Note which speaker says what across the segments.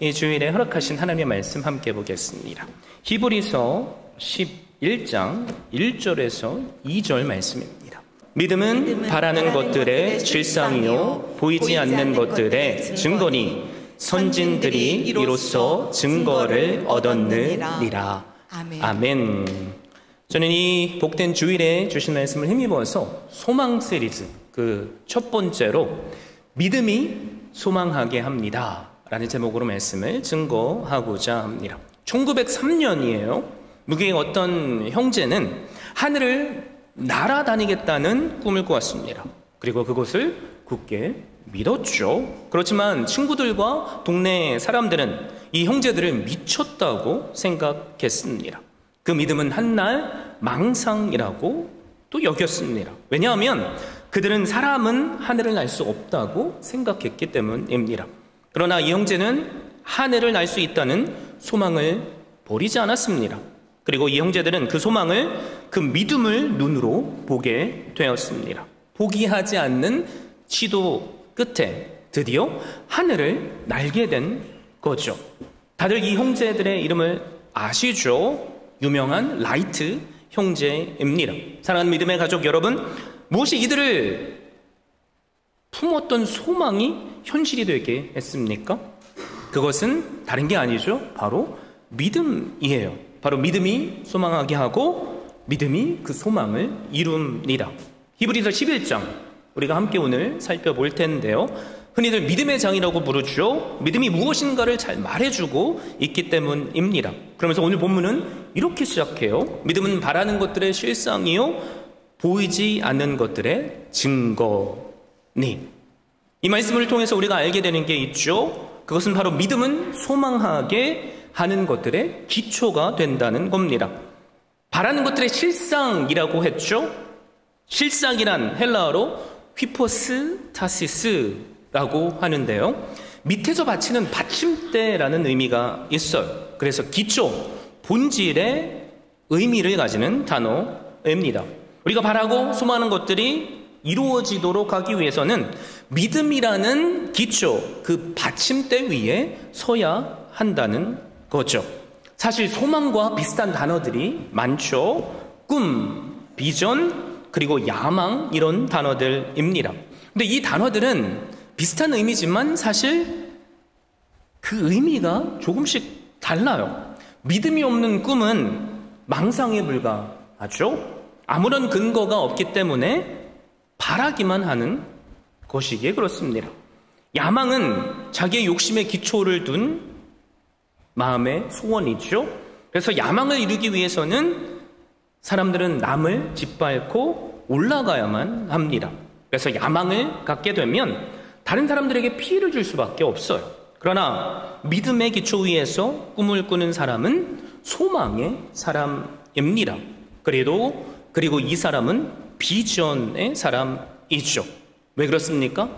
Speaker 1: 이 주일에 허락하신 하나님의 말씀 함께 보겠습니다. 히브리서 11장 1절에서 2절 말씀입니다. 믿음은 바라는 것들의 실상이요 보이지 않는 것들의 증거니 선진들이 이로써 증거를 얻었느니라. 아멘. 저는 이 복된 주일에 주신 말씀을 힘입어서 소망 시리즈 그 첫 번째로 믿음이 소망하게 합니다 라는 제목으로 말씀을 증거하고자 합니다. 1903년이에요. 미국의 어떤 형제는 하늘을 날아다니겠다는 꿈을 꾸었습니다. 그리고 그것을 굳게 믿었죠. 그렇지만 친구들과 동네 사람들은 이 형제들을 미쳤다고 생각했습니다. 그 믿음은 한날 망상이라고 또 여겼습니다. 왜냐하면 그들은 사람은 하늘을 날 수 없다고 생각했기 때문입니다. 그러나 이 형제는 하늘을 날 수 있다는 소망을 버리지 않았습니다. 그리고 이 형제들은 그 소망을, 그 믿음을 눈으로 보게 되었습니다. 포기하지 않는 시도 끝에 드디어 하늘을 날게 된 거죠. 다들 이 형제들의 이름을 아시죠? 유명한 라이트 형제입니다. 사랑하는 믿음의 가족 여러분, 무엇이 이들을 품었던 소망이 현실이 되게 했습니까? 그것은 다른 게 아니죠. 바로 믿음이에요. 바로 믿음이 소망하게 하고 믿음이 그 소망을 이룹니다. 히브리서 11장 우리가 함께 오늘 살펴볼 텐데요. 흔히들 믿음의 장이라고 부르죠. 믿음이 무엇인가를 잘 말해주고 있기 때문입니다. 그러면서 오늘 본문은 이렇게 시작해요. 믿음은 바라는 것들의 실상이요 보이지 않는 것들의 증거니. 이 말씀을 통해서 우리가 알게 되는 게 있죠. 그것은 바로 믿음은 소망하게 하는 것들의 기초가 된다는 겁니다. 바라는 것들의 실상이라고 했죠. 실상이란 헬라어로 휘포스타시스라고 하는데요. 밑에서 받치는 받침대라는 의미가 있어요. 그래서 기초, 본질의 의미를 가지는 단어입니다. 우리가 바라고 소망하는 것들이 이루어지도록 하기 위해서는 믿음이라는 기초, 그 받침대 위에 서야 한다는 거죠. 사실 소망과 비슷한 단어들이 많죠. 꿈, 비전, 그리고 야망 이런 단어들입니다. 근데 이 단어들은 비슷한 의미지만 사실 그 의미가 조금씩 달라요. 믿음이 없는 꿈은 망상에 불과하죠. 아무런 근거가 없기 때문에 바라기만 하는 것이기에 그렇습니다. 야망은 자기의 욕심의 기초를 둔 마음의 소원이죠. 그래서 야망을 이루기 위해서는 사람들은 남을 짓밟고 올라가야만 합니다. 그래서 야망을 갖게 되면 다른 사람들에게 피해를 줄 수밖에 없어요. 그러나 믿음의 기초 위에서 꿈을 꾸는 사람은 소망의 사람입니다. 그리고 이 사람은 비전의 사람이죠. 왜 그렇습니까?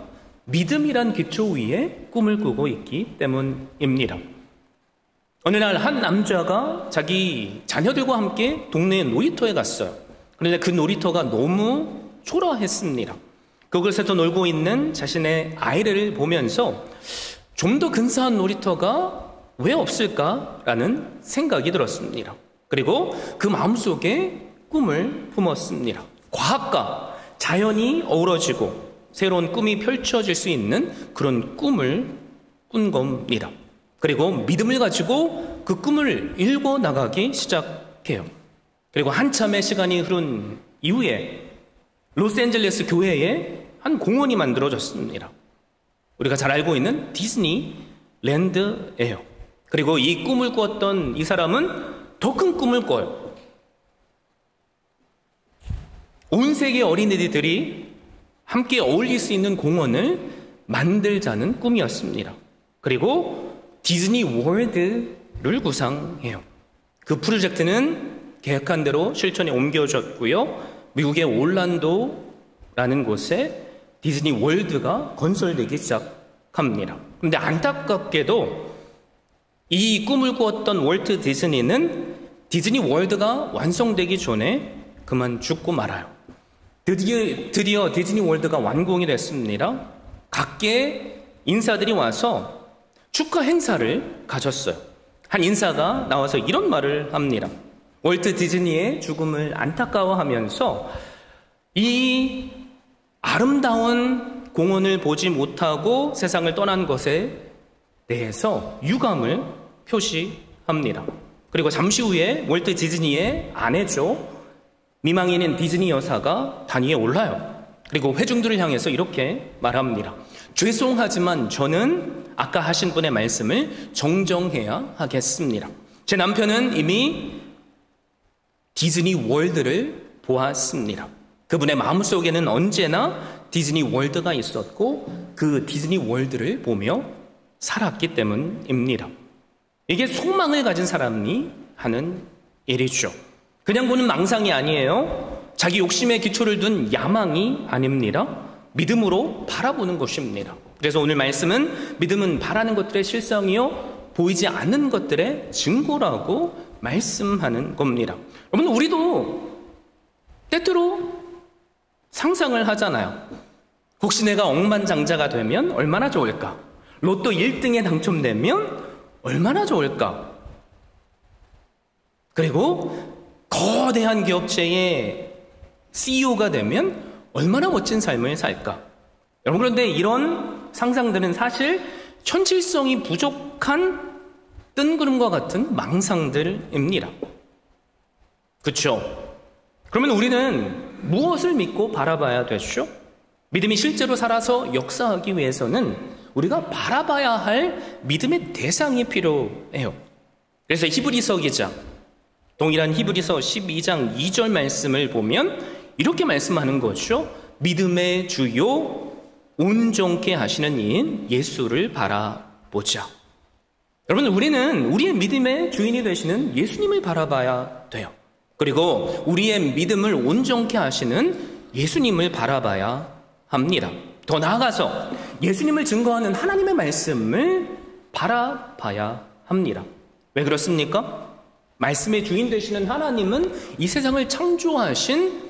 Speaker 1: 믿음이란 기초 위에 꿈을 꾸고 있기 때문입니다. 어느 날 한 남자가 자기 자녀들과 함께 동네 놀이터에 갔어요. 그런데 그 놀이터가 너무 초라했습니다. 그곳에서 놀고 있는 자신의 아이를 보면서 좀 더 근사한 놀이터가 왜 없을까라는 생각이 들었습니다. 그리고 그 마음속에 꿈을 품었습니다. 과학과 자연이 어우러지고 새로운 꿈이 펼쳐질 수 있는 그런 꿈을 꾼 겁니다. 그리고 믿음을 가지고 그 꿈을 일궈 나가기 시작해요. 그리고 한참의 시간이 흐른 이후에 로스앤젤레스 교회에 한 공원이 만들어졌습니다. 우리가 잘 알고 있는 디즈니랜드예요. 그리고 이 꿈을 꾸었던 이 사람은 더 큰 꿈을 꿔요. 온 세계 어린이들이 함께 어울릴 수 있는 공원을 만들자는 꿈이었습니다. 그리고 디즈니 월드를 구상해요. 그 프로젝트는 계획한 대로 실천에 옮겨졌고요. 미국의 올란도라는 곳에 디즈니 월드가 건설되기 시작합니다. 그런데 안타깝게도 이 꿈을 꾸었던 월트 디즈니는 디즈니 월드가 완성되기 전에 그만 죽고 말아요. 드디어 디즈니 월드가 완공이 됐습니다. 각계의 인사들이 와서 축하 행사를 가졌어요. 한 인사가 나와서 이런 말을 합니다. 월트 디즈니의 죽음을 안타까워하면서 이 아름다운 공원을 보지 못하고 세상을 떠난 것에 대해서 유감을 표시합니다. 그리고 잠시 후에 월트 디즈니의 아내죠, 미망인인 디즈니 여사가 단위에 올라요. 그리고 회중들을 향해서 이렇게 말합니다. 죄송하지만 저는 아까 하신 분의 말씀을 정정해야 하겠습니다. 제 남편은 이미 디즈니 월드를 보았습니다. 그분의 마음속에는 언제나 디즈니 월드가 있었고 그 디즈니 월드를 보며 살았기 때문입니다. 이게 소망을 가진 사람이 하는 일이죠. 그냥 보는 망상이 아니에요. 자기 욕심에 기초를 둔 야망이 아닙니다. 믿음으로 바라보는 것입니다. 그래서 오늘 말씀은 믿음은 바라는 것들의 실상이요 보이지 않는 것들의 증거라고 말씀하는 겁니다. 여러분, 우리도 때때로 상상을 하잖아요. 혹시 내가 억만장자가 되면 얼마나 좋을까? 로또 1등에 당첨되면 얼마나 좋을까? 그리고 거대한 기업체의 CEO가 되면 얼마나 멋진 삶을 살까? 여러분, 그런데 이런 상상들은 사실 현실성이 부족한 뜬구름과 같은 망상들입니다. 그렇죠? 그러면 우리는 무엇을 믿고 바라봐야 되죠? 믿음이 실제로 살아서 역사하기 위해서는 우리가 바라봐야 할 믿음의 대상이 필요해요. 그래서 히브리서 기자, 동일한 히브리서 12장 2절 말씀을 보면 이렇게 말씀하는 거죠. 믿음의 주요 온전케 하시는 이인 예수를 바라보자. 여러분, 우리는 우리의 믿음의 주인이 되시는 예수님을 바라봐야 돼요. 그리고 우리의 믿음을 온전케 하시는 예수님을 바라봐야 합니다. 더 나아가서 예수님을 증거하는 하나님의 말씀을 바라봐야 합니다. 왜 그렇습니까? 말씀의 주인 되시는 하나님은 이 세상을 창조하신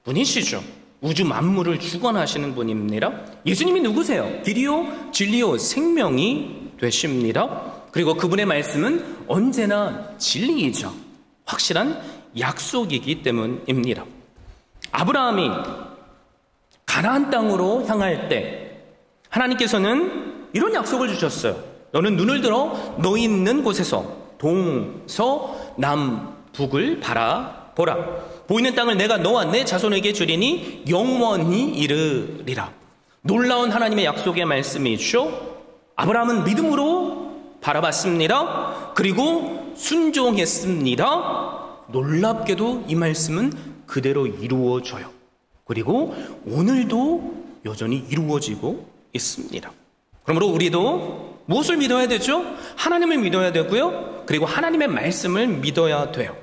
Speaker 1: 분이시죠. 우주 만물을 주관하시는 분입니다. 예수님이 누구세요? 길이요 진리요 생명이 되십니다. 그리고 그분의 말씀은 언제나 진리이자 확실한 약속이기 때문입니다. 아브라함이 가나안 땅으로 향할 때 하나님께서는 이런 약속을 주셨어요. 너는 눈을 들어 너희 있는 곳에서 동서 남북을 바라보라. 보이는 땅을 내가 너와 내 자손에게 주리니 영원히 이르리라. 놀라운 하나님의 약속의 말씀이죠. 아브라함은 믿음으로 바라봤습니다. 그리고 순종했습니다. 놀랍게도 이 말씀은 그대로 이루어져요. 그리고 오늘도 여전히 이루어지고 있습니다. 그러므로 우리도 무엇을 믿어야 되죠? 하나님을 믿어야 되고요. 그리고 하나님의 말씀을 믿어야 돼요.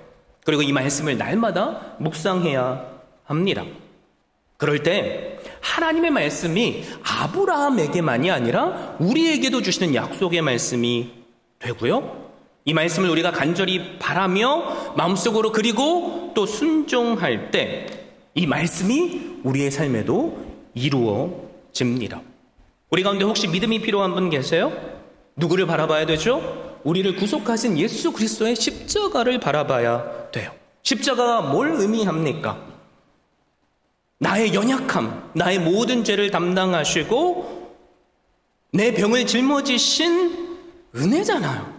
Speaker 1: 그리고 이 말씀을 날마다 묵상해야 합니다. 그럴 때 하나님의 말씀이 아브라함에게만이 아니라 우리에게도 주시는 약속의 말씀이 되고요. 이 말씀을 우리가 간절히 바라며 마음속으로 그리고 또 순종할 때 이 말씀이 우리의 삶에도 이루어집니다. 우리 가운데 혹시 믿음이 필요한 분 계세요? 누구를 바라봐야 되죠? 우리를 구속하신 예수 그리스도의 십자가를 바라봐야 돼요. 십자가가 뭘 의미합니까? 나의 연약함, 나의 모든 죄를 담당하시고 내 병을 짊어지신 은혜잖아요.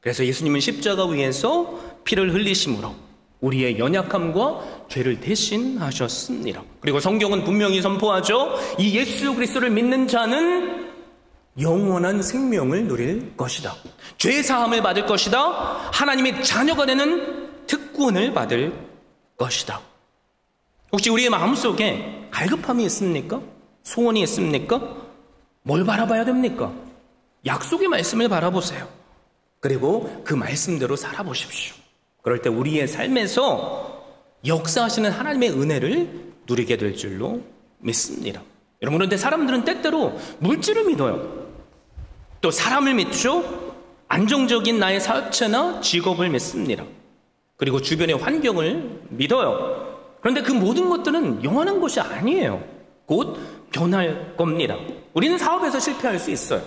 Speaker 1: 그래서 예수님은 십자가 위에서 피를 흘리심으로 우리의 연약함과 죄를 대신하셨습니다. 그리고 성경은 분명히 선포하죠. 이 예수 그리스도를 믿는 자는 영원한 생명을 누릴 것이다. 죄 사함을 받을 것이다. 하나님의 자녀가 되는 특권을 받을 것이다. 혹시 우리의 마음속에 갈급함이 있습니까? 소원이 있습니까? 뭘 바라봐야 됩니까? 약속의 말씀을 바라보세요. 그리고 그 말씀대로 살아보십시오. 그럴 때 우리의 삶에서 역사하시는 하나님의 은혜를 누리게 될 줄로 믿습니다. 여러분, 그런데 사람들은 때때로 물질을 믿어요. 또 사람을 믿죠. 안정적인 나의 사업체나 직업을 믿습니다. 그리고 주변의 환경을 믿어요. 그런데 그 모든 것들은 영원한 것이 아니에요. 곧 변할 겁니다. 우리는 사업에서 실패할 수 있어요.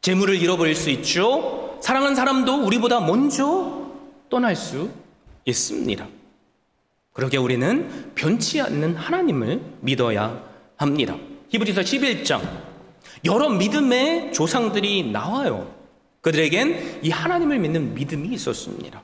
Speaker 1: 재물을 잃어버릴 수 있죠. 사랑하는 사람도 우리보다 먼저 떠날 수 있습니다. 그러게 우리는 변치 않는 하나님을 믿어야 합니다. 히브리서 11장 여러 믿음의 조상들이 나와요. 그들에겐 이 하나님을 믿는 믿음이 있었습니다.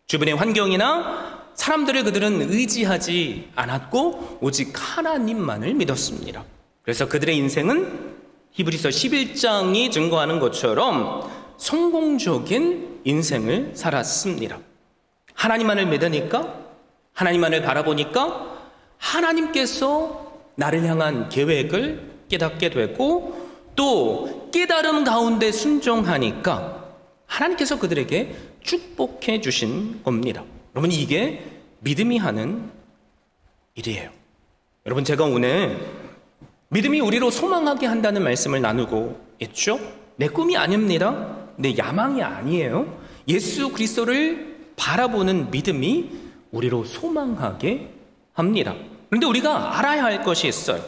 Speaker 1: 주변의 환경이나 사람들을 그들은 의지하지 않았고 오직 하나님만을 믿었습니다. 그래서 그들의 인생은 히브리서 11장이 증거하는 것처럼 성공적인 인생을 살았습니다. 하나님만을 믿으니까, 하나님만을 바라보니까 하나님께서 나를 향한 계획을 깨닫게 되고 또 깨달음 가운데 순종하니까 하나님께서 그들에게 축복해 주신 겁니다. 여러분, 이게 믿음이 하는 일이에요. 여러분, 제가 오늘 믿음이 우리로 소망하게 한다는 말씀을 나누고 있죠. 내 꿈이 아닙니다. 내 야망이 아니에요. 예수 그리스도를 바라보는 믿음이 우리로 소망하게 합니다. 그런데 우리가 알아야 할 것이 있어요.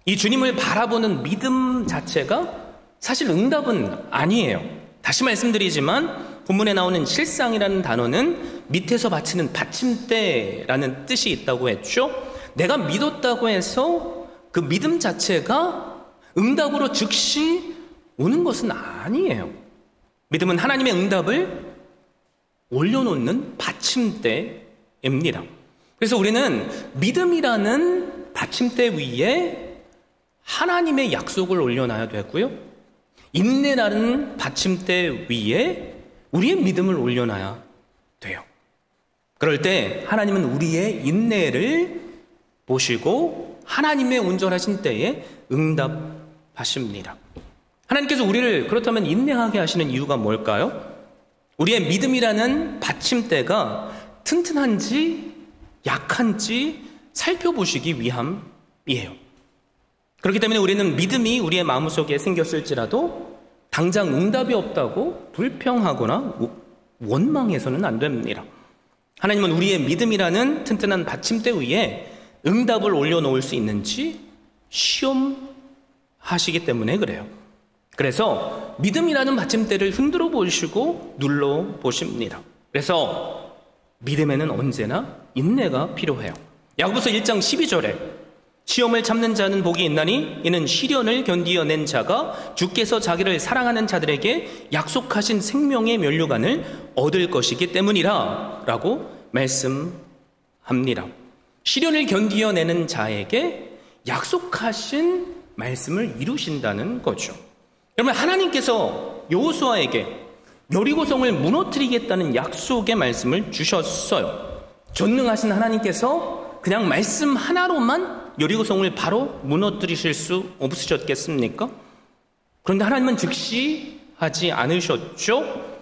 Speaker 1: 이 주님을 바라보는 믿음 자체가 사실 응답은 아니에요. 다시 말씀드리지만 본문에 나오는 실상이라는 단어는 밑에서 받치는 받침대라는 뜻이 있다고 했죠. 내가 믿었다고 해서 그 믿음 자체가 응답으로 즉시 오는 것은 아니에요. 믿음은 하나님의 응답을 올려놓는 받침대입니다. 그래서 우리는 믿음이라는 받침대 위에 하나님의 약속을 올려놔야 되고요, 인내라는 받침대 위에 우리의 믿음을 올려놔야 돼요. 그럴 때 하나님은 우리의 인내를 보시고 하나님의 온전하신 때에 응답하십니다. 하나님께서 우리를 그렇다면 인내하게 하시는 이유가 뭘까요? 우리의 믿음이라는 받침대가 튼튼한지 약한지 살펴보시기 위함이에요. 그렇기 때문에 우리는 믿음이 우리의 마음속에 생겼을지라도 당장 응답이 없다고 불평하거나 원망해서는 안 됩니다. 하나님은 우리의 믿음이라는 튼튼한 받침대 위에 응답을 올려놓을 수 있는지 시험하시기 때문에 그래요. 그래서 믿음이라는 받침대를 흔들어 보시고 눌러 보십니다. 그래서 믿음에는 언제나 인내가 필요해요. 야고보서 1장 12절에 시험을 참는 자는 복이 있나니 이는 시련을 견디어낸 자가 주께서 자기를 사랑하는 자들에게 약속하신 생명의 면류관을 얻을 것이기 때문이라 라고 말씀합니다. 시련을 견디어내는 자에게 약속하신 말씀을 이루신다는 거죠. 여러분, 하나님께서 여호수아에게 여리고성을 무너뜨리겠다는 약속의 말씀을 주셨어요. 전능하신 하나님께서 그냥 말씀 하나로만 여리고성을 바로 무너뜨리실 수 없으셨겠습니까? 그런데 하나님은 즉시 하지 않으셨죠.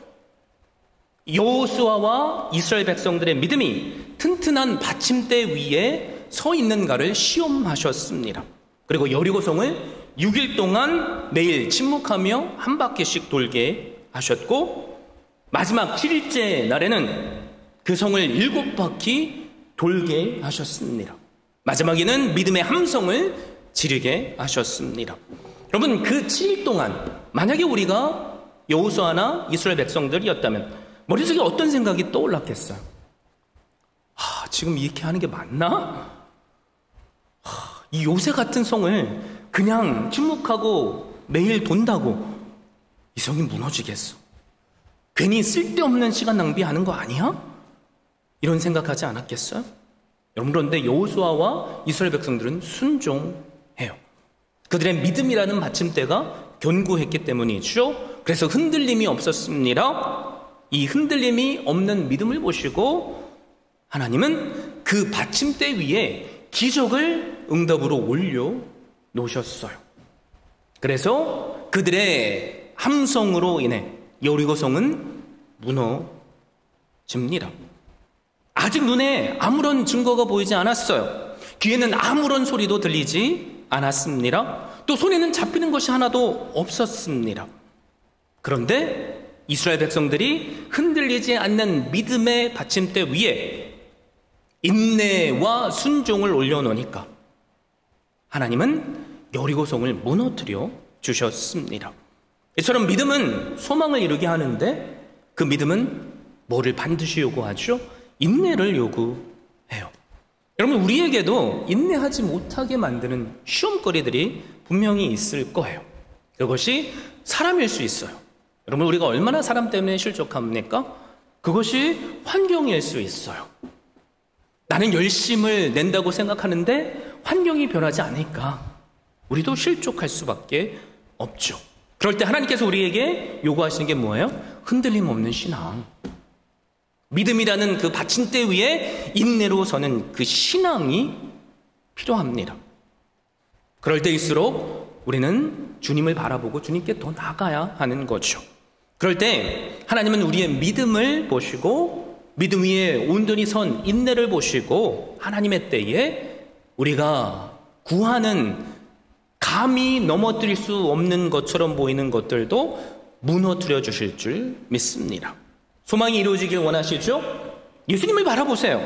Speaker 1: 여호수아와 이스라엘 백성들의 믿음이 튼튼한 받침대 위에 서 있는가를 시험하셨습니다. 그리고 여리고성을 6일 동안 매일 침묵하며 한 바퀴씩 돌게 하셨고, 마지막 7일째 날에는 그 성을 7바퀴 돌게 하셨습니다. 마지막에는 믿음의 함성을 지르게 하셨습니다. 여러분, 그 7일 동안 만약에 우리가 여호수아나 이스라엘 백성들이었다면 머릿속에 어떤 생각이 떠올랐겠어요? 지금 이렇게 하는 게 맞나? 이 요새 같은 성을 그냥 침묵하고 매일 돈다고 이 성이 무너지겠어? 괜히 쓸데없는 시간 낭비하는 거 아니야? 이런 생각하지 않았겠어요? 여러분, 그런데 여호수아와 이스라엘 백성들은 순종해요. 그들의 믿음이라는 받침대가 견고했기 때문이죠. 그래서 흔들림이 없었습니다. 이 흔들림이 없는 믿음을 보시고 하나님은 그 받침대 위에 기적을 응답으로 올려놓으셨어요. 그래서 그들의 함성으로 인해 여리고성은 무너집니다. 아직 눈에 아무런 증거가 보이지 않았어요. 귀에는 아무런 소리도 들리지 않았습니다. 또 손에는 잡히는 것이 하나도 없었습니다. 그런데 이스라엘 백성들이 흔들리지 않는 믿음의 받침대 위에 인내와 순종을 올려놓으니까 하나님은 여리고성을 무너뜨려 주셨습니다. 이처럼 믿음은 소망을 이루게 하는데 그 믿음은 뭐를 반드시 요구하죠? 인내를 요구해요. 여러분, 우리에게도 인내하지 못하게 만드는 시험거리들이 분명히 있을 거예요. 그것이 사람일 수 있어요. 여러분, 우리가 얼마나 사람 때문에 실족합니까? 그것이 환경일 수 있어요. 나는 열심을 낸다고 생각하는데 환경이 변하지 않으니까 우리도 실족할 수밖에 없죠. 그럴 때 하나님께서 우리에게 요구하시는 게 뭐예요? 흔들림 없는 신앙. 믿음이라는 그 받침대 위에 인내로 서는 그 신앙이 필요합니다. 그럴 때일수록 우리는 주님을 바라보고 주님께 더 나아가야 하는 거죠. 그럴 때 하나님은 우리의 믿음을 보시고 믿음 위에 온전히 선 인내를 보시고 하나님의 때에 우리가 구하는 감히 넘어뜨릴 수 없는 것처럼 보이는 것들도 무너뜨려 주실 줄 믿습니다. 소망이 이루어지길 원하시죠? 예수님을 바라보세요.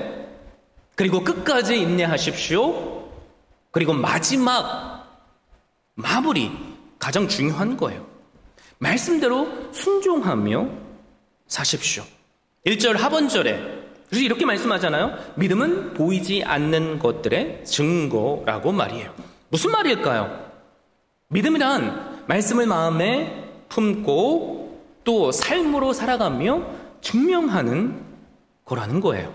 Speaker 1: 그리고 끝까지 인내하십시오. 그리고 마지막 마무리, 가장 중요한 거예요. 말씀대로 순종하며 사십시오. 1절 하반절에 그래서 이렇게 말씀하잖아요. 믿음은 보이지 않는 것들의 증거라고 말이에요. 무슨 말일까요? 믿음이란 말씀을 마음에 품고 또 삶으로 살아가며 증명하는 거라는 거예요.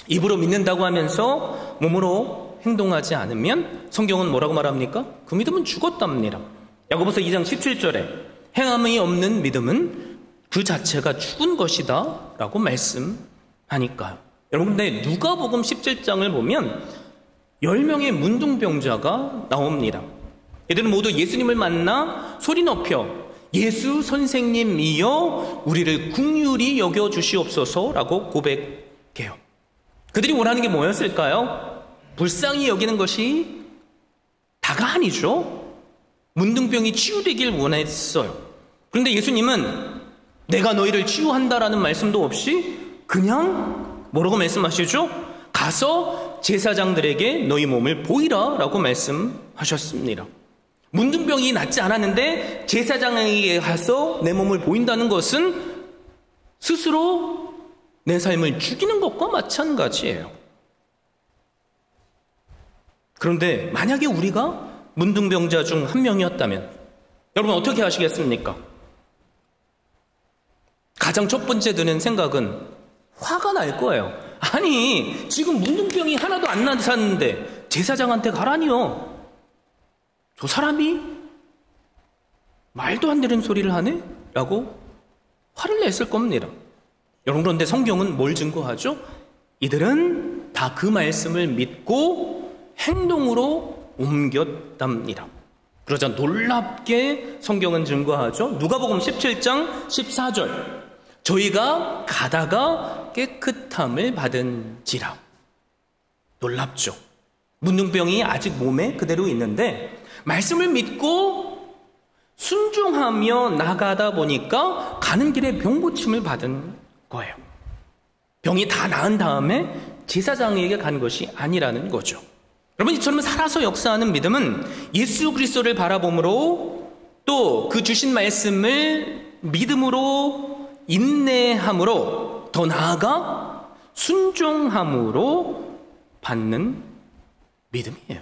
Speaker 1: 입으로 믿는다고 하면서 몸으로 행동하지 않으면 성경은 뭐라고 말합니까? 그 믿음은 죽었답니다. 야고보서 2장 17절에 행함이 없는 믿음은 그 자체가 죽은 것이다 라고 말씀하니까요. 여러분, 근데 누가복음 17장을 보면 10명의 문둥병자가 나옵니다. 이들은 모두 예수님을 만나 소리 높여 예수 선생님이여 우리를 긍휼히 여겨주시옵소서라고 고백해요. 그들이 원하는 게 뭐였을까요? 불쌍히 여기는 것이 다가 아니죠. 문둥병이 치유되길 원했어요. 그런데 예수님은 내가 너희를 치유한다라는 말씀도 없이 그냥 뭐라고 말씀하시죠? 가서 제사장들에게 너희 몸을 보이라 라고 말씀하셨습니다. 문둥병이 낫지 않았는데 제사장에게 가서 내 몸을 보인다는 것은 스스로 내 삶을 죽이는 것과 마찬가지예요. 그런데 만약에 우리가 문둥병자 중 한 명이었다면 여러분 어떻게 하시겠습니까? 가장 첫 번째 드는 생각은 화가 날 거예요. 아니, 지금 문둥병이 하나도 안 나타났는데 제사장한테 가라니요. 저 사람이 말도 안 되는 소리를 하네? 라고 화를 냈을 겁니다. 여러분, 그런데 성경은 뭘 증거하죠? 이들은 다 그 말씀을 믿고 행동으로 옮겼답니다. 그러자 놀랍게 성경은 증거하죠. 누가복음 17장 14절 저희가 가다가 깨끗함을 받은지라. 놀랍죠. 문둥병이 아직 몸에 그대로 있는데 말씀을 믿고 순종하며 나가다 보니까 가는 길에 병 고침을 받은 거예요. 병이 다 나은 다음에 제사장에게 간 것이 아니라는 거죠. 여러분, 이처럼 살아서 역사하는 믿음은 예수 그리스도를 바라봄으로 또 그 주신 말씀을 믿음으로 인내함으로 더 나아가 순종함으로 받는 믿음이에요.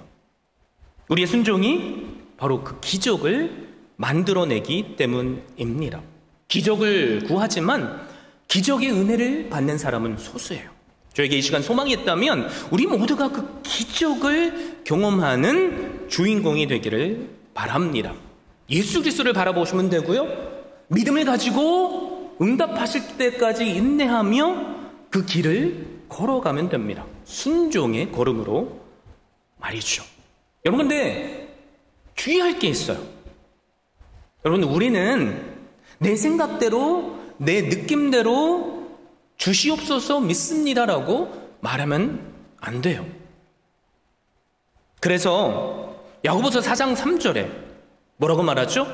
Speaker 1: 우리의 순종이 바로 그 기적을 만들어내기 때문입니다. 기적을 구하지만 기적의 은혜를 받는 사람은 소수예요. 저에게 이 시간 소망이 있다면 우리 모두가 그 기적을 경험하는 주인공이 되기를 바랍니다. 예수 그리스도를 바라보시면 되고요. 믿음을 가지고 응답하실 때까지 인내하며 그 길을 걸어가면 됩니다. 순종의 걸음으로 말이죠. 여러분, 근데 주의할 게 있어요. 여러분, 우리는 내 생각대로 내 느낌대로 주시옵소서 믿습니다라고 말하면 안 돼요. 그래서 야고보서 4장 3절에 뭐라고 말하죠?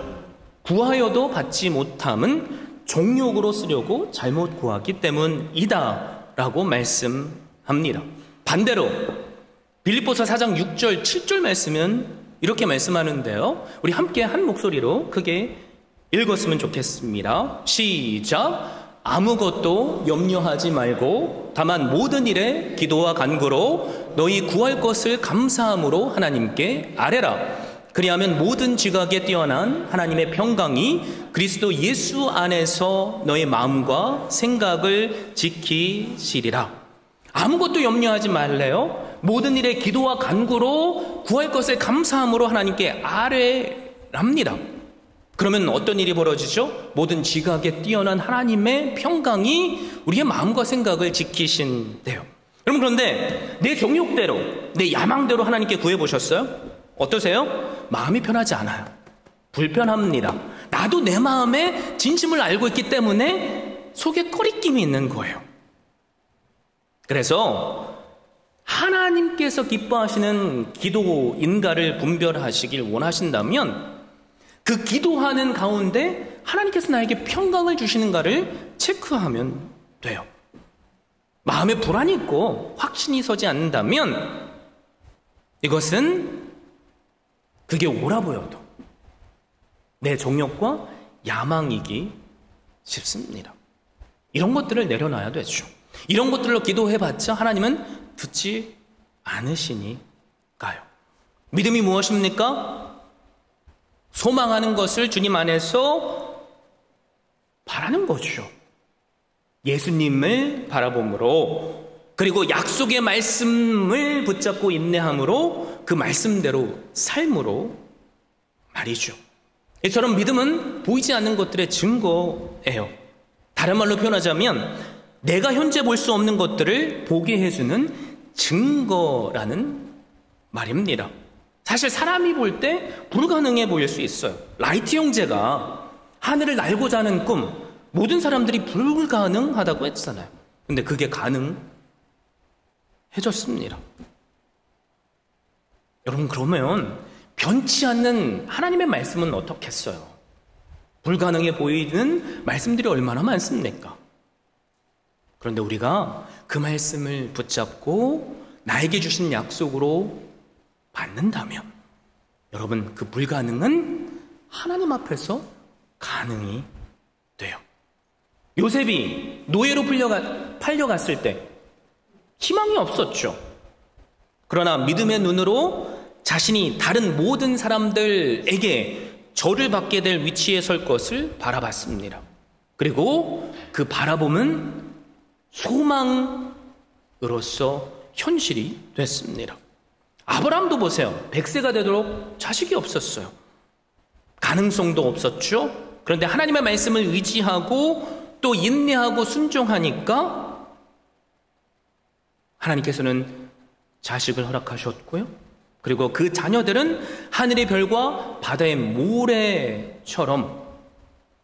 Speaker 1: 구하여도 받지 못함은 정욕으로 쓰려고 잘못 구하기 때문이다 라고 말씀합니다. 반대로 빌립보서 4장 6절 7절 말씀은 이렇게 말씀하는데요. 우리 함께 한 목소리로 크게 읽었으면 좋겠습니다. 시작. 아무것도 염려하지 말고 다만 모든 일에 기도와 간구로 너희 구할 것을 감사함으로 하나님께 아뢰라. 그리하면 모든 지각에 뛰어난 하나님의 평강이 그리스도 예수 안에서 너의 마음과 생각을 지키시리라. 아무것도 염려하지 말래요. 모든 일에 기도와 간구로 구할 것을 감사함으로 하나님께 아뢰랍니다. 그러면 어떤 일이 벌어지죠? 모든 지각에 뛰어난 하나님의 평강이 우리의 마음과 생각을 지키신대요. 여러분, 그런데 내 정욕대로, 내 야망대로 하나님께 구해보셨어요? 어떠세요? 마음이 편하지 않아요. 불편합니다. 나도 내 마음의 진심을 알고 있기 때문에 속에 꺼리낌이 있는 거예요. 그래서 하나님께서 기뻐하시는 기도인가를 분별하시길 원하신다면 그 기도하는 가운데 하나님께서 나에게 평강을 주시는가를 체크하면 돼요. 마음에 불안이 있고 확신이 서지 않는다면 이것은 그게 옳아 보여도 내 정욕과 야망이기 쉽습니다. 이런 것들을 내려놔야 되죠. 이런 것들로 기도해봤자 하나님은 듣지 않으시니까요. 믿음이 무엇입니까? 소망하는 것을 주님 안에서 바라는 거죠. 예수님을 바라봄으로, 그리고 약속의 말씀을 붙잡고 인내함으로, 그 말씀대로 삶으로 말이죠. 이처럼 믿음은 보이지 않는 것들의 증거예요. 다른 말로 표현하자면 내가 현재 볼 수 없는 것들을 보게 해주는 증거라는 말입니다. 사실 사람이 볼 때 불가능해 보일 수 있어요. 라이트 형제가 하늘을 날고자 하는 꿈, 모든 사람들이 불가능하다고 했잖아요. 근데 그게 가능해졌습니다. 여러분, 그러면 변치 않는 하나님의 말씀은 어떻겠어요? 불가능해 보이는 말씀들이 얼마나 많습니까? 그런데 우리가 그 말씀을 붙잡고 나에게 주신 약속으로 받는다면 여러분, 그 불가능은 하나님 앞에서 가능이 돼요. 요셉이 노예로 팔려갔을 때 희망이 없었죠. 그러나 믿음의 눈으로 자신이 다른 모든 사람들에게 저를 받게 될 위치에 설 것을 바라봤습니다. 그리고 그 바라봄은 소망으로서 현실이 됐습니다. 아브라함도 보세요. 100세가 되도록 자식이 없었어요. 가능성도 없었죠. 그런데 하나님의 말씀을 의지하고 또 인내하고 순종하니까 하나님께서는 자식을 허락하셨고요. 그리고 그 자녀들은 하늘의 별과 바다의 모래처럼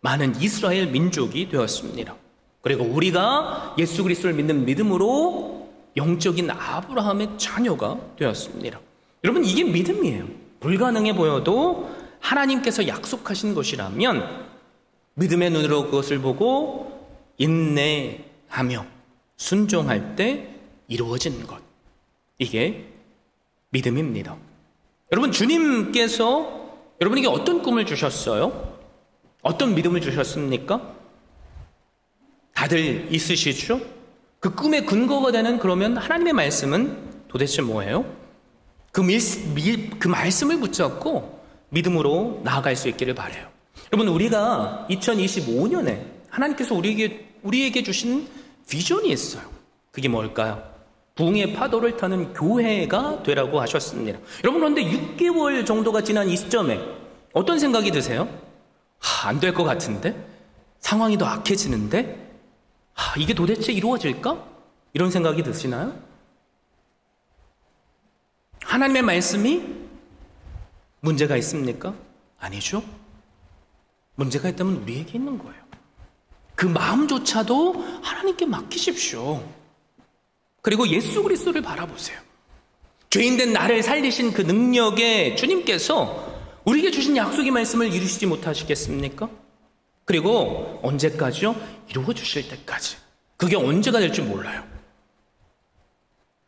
Speaker 1: 많은 이스라엘 민족이 되었습니다. 그리고 우리가 예수 그리스도를 믿는 믿음으로 영적인 아브라함의 자녀가 되었습니다. 여러분, 이게 믿음이에요. 불가능해 보여도 하나님께서 약속하신 것이라면 믿음의 눈으로 그것을 보고 인내하며 순종할 때 이루어지는 것, 이게 믿음입니다. 여러분, 주님께서 여러분에게 어떤 꿈을 주셨어요? 어떤 믿음을 주셨습니까? 다들 있으시죠? 그 꿈의 근거가 되는 그러면 하나님의 말씀은 도대체 뭐예요? 그 말씀을 붙잡고 믿음으로 나아갈 수 있기를 바라요. 여러분, 우리가 2025년에 하나님께서 우리에게 주신 비전이 있어요. 그게 뭘까요? 부흥의 파도를 타는 교회가 되라고 하셨습니다. 여러분, 그런데 6개월 정도가 지난 이 시점에 어떤 생각이 드세요? 안 될 것 같은데? 상황이 더 악해지는데? 이게 도대체 이루어질까? 이런 생각이 드시나요? 하나님의 말씀이 문제가 있습니까? 아니죠. 문제가 있다면 우리에게 있는 거예요. 그 마음조차도 하나님께 맡기십시오. 그리고 예수 그리스도를 바라보세요. 죄인된 나를 살리신 그 능력의 주님께서 우리에게 주신 약속의 말씀을 이루시지 못하시겠습니까? 그리고 언제까지요? 이루어 주실 때까지. 그게 언제가 될지 몰라요.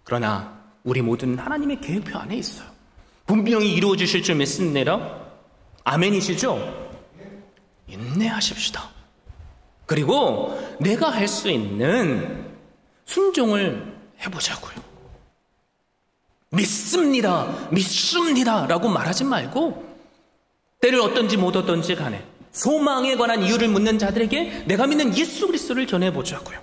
Speaker 1: 그러나 우리 모두는 하나님의 계획표 안에 있어요. 분명히 이루어 주실 줄 믿습니다. 아멘이시죠? 인내하십시다. 그리고 내가 할 수 있는 순종을 해보자고요. 믿습니다 라고 말하지 말고 때를 어떤지 못 어떤지 간에 소망에 관한 이유를 묻는 자들에게 내가 믿는 예수 그리스도를 전해보자고요.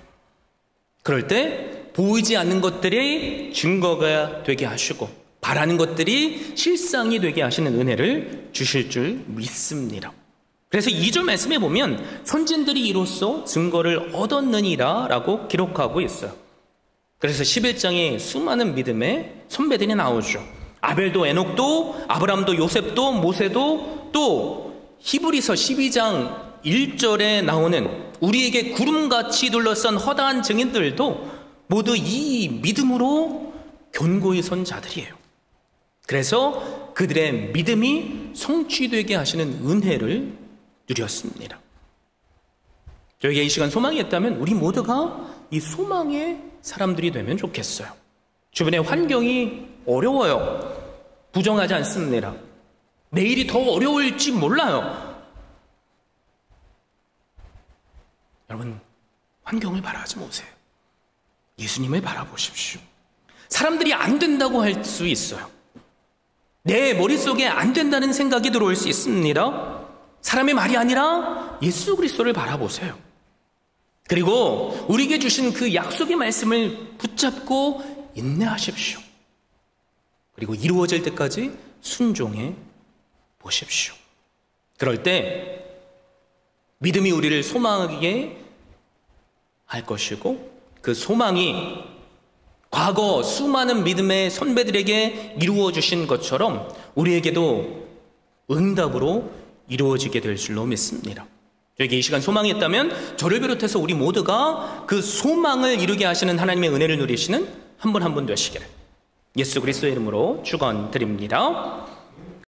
Speaker 1: 그럴 때 보이지 않는 것들이 증거가 되게 하시고 바라는 것들이 실상이 되게 하시는 은혜를 주실 줄 믿습니다. 그래서 2절 말씀에 보면 선진들이 이로써 증거를 얻었느니라 라고 기록하고 있어요. 그래서 11장에 수많은 믿음의 선배들이 나오죠. 아벨도 에녹도 아브람도 요셉도 모세도 또 히브리서 12장 1절에 나오는 우리에게 구름같이 둘러싼 허다한 증인들도 모두 이 믿음으로 견고히 선 자들이에요. 그래서 그들의 믿음이 성취되게 하시는 은혜를 누렸습니다. 저에게 이 시간 소망이 있다면 우리 모두가 이 소망의 사람들이 되면 좋겠어요. 주변의 환경이 어려워요. 부정하지 않습니다. 내일이 더 어려울지 몰라요. 여러분, 환경을 바라지 마세요. 예수님을 바라보십시오. 사람들이 안 된다고 할 수 있어요. 내 머릿속에 안 된다는 생각이 들어올 수 있습니다. 사람의 말이 아니라 예수 그리스도를 바라보세요. 그리고 우리에게 주신 그 약속의 말씀을 붙잡고 인내하십시오. 그리고 이루어질 때까지 순종해 보십시오. 그럴 때 믿음이 우리를 소망하게 할 것이고 그 소망이 과거 수많은 믿음의 선배들에게 이루어 주신 것처럼 우리에게도 응답으로 이루어지게 될 줄로 믿습니다. 저에게 이 시간 소망이 있다면 저를 비롯해서 우리 모두가 그 소망을 이루게 하시는 하나님의 은혜를 누리시는 한 분 한 분 되시기를 예수 그리스도의 이름으로 축원드립니다.